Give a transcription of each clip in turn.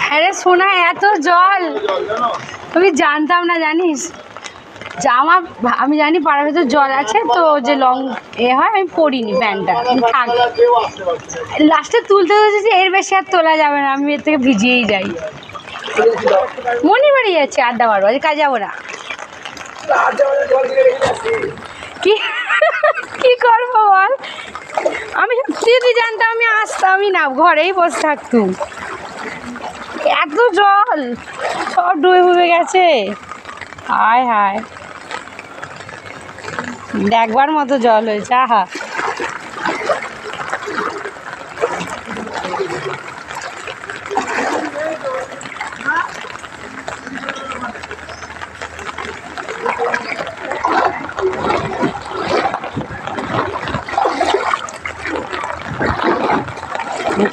হ্যাঁ রে সোনা, এত জল আমি জানতাম না, জানিস? জামা আমি জানি পাড়ার ভেতর জল আছে, তো যে লং হয় আমি পরিনি প্যান্টটা, থাক। লাস্টে তুলতে বসেছি, এর বেশি আর তোলা যাবে না, আমি এর থেকে ভিজিয়েই যাই। মনি বাড়ি যাচ্ছে আড্ডা মারবো, আজ কাজ যাবো না। কি কি করবো বল? আমি যদি জানতাম আমি আসতামই না, ঘরেই বসে থাকতুম। এত জল, সব ডুবে গেছে। হায় হায়, দেখবার মতো জল হয়েছে। আহা,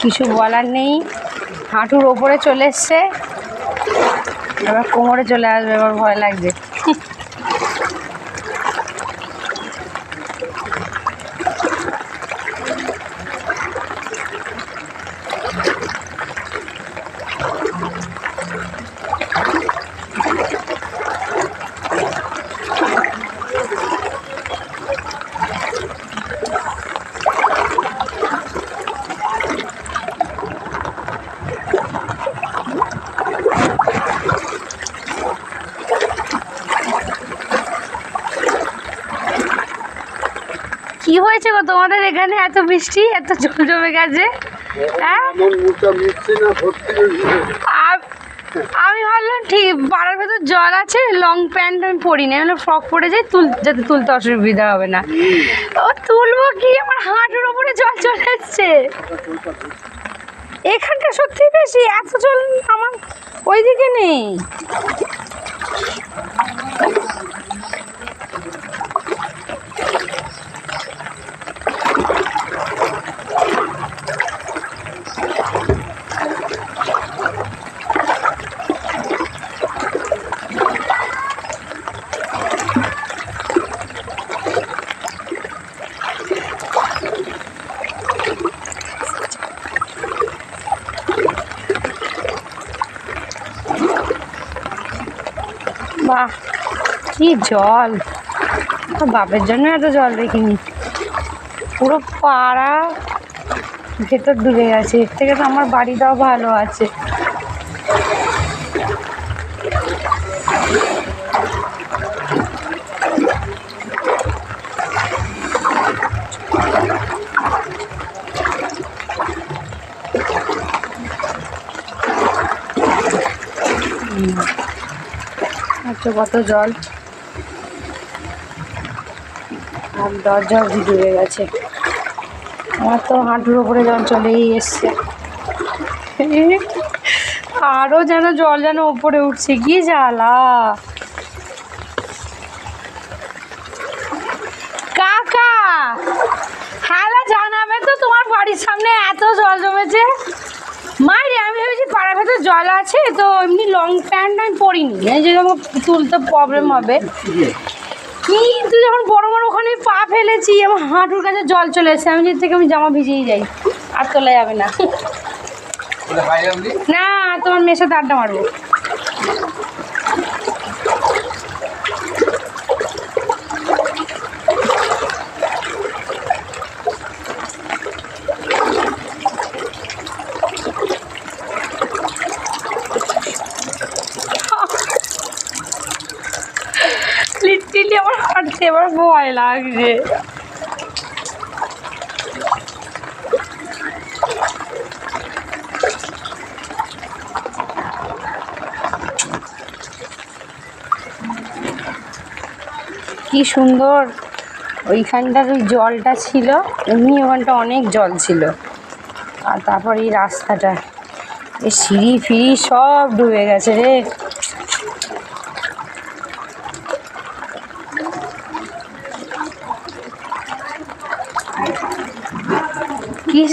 কিছু বলার নেই। হাঁটুর ওপরে চলে এসছে, এবার কোমরে চলে আসবে, এবার ভয় লাগছে। কি হয়েছে গো তোমাদের এখানে? এত বৃষ্টি, এত জল জমে গেছে। হ্যাঁ, আমি ভাবলাম ঠিক পাড়ার ভেতর জল আছে, লং প্যান্ট আমি পরিনি, আমি ফ্রক পরে যাই, যাতে তুলতে অসুবিধা হবে না। ও তুলবো কি, আমার হাঁটুর ওপরে জল চলে এসছে। এখানটা সত্যি বেশি, এত জল আমার ওইদিকে নেই। বাহ, কি জল! বাপের জন্য এত জল দেখিনি, পুরো পাড়া ভেতর ডুবে গেছে। এর থেকে তো আমার বাড়িটাও ভালো আছে। আচ্ছা, কত জল, আর দরজা অবধি ডুবে গেছে। আমার তো হাঁটুর ওপরে জল চলেই এসছে, আরও যেন জল যেন ওপরে উঠছে, কি জ্বালা। কাকা, হ্যালো, জানাবে তো তোমার বাড়ির সামনে এত জল জমেছে? মাইরে, আমি ভেবেছি পাড়ার ভেতর জল আছে, তো এমনি লং প্যান্ট আমি পরিনি, যে তুলতে প্রবলেম হবে। কিন্তু যখন বড় বড় ওখানে পা ফেলেছি, আমার হাঁটুর কাছে জল চলে এসেছে, আমি থেকে আমি জামা ভিজেই যাই, আর তোলা যাবে না। না, তোমার মেয়ের সাথে আড্ডা মারবো। লিটারালি আমার হাঁটতে এবার ভয় লাগছে। কি সুন্দর ওইখানটার ওই জলটা ছিল, এমনি ওখানটা অনেক জল ছিল। আর তারপর এই রাস্তাটা, এই সিঁড়ি ফিড়ি সব ডুবে গেছে রে। কি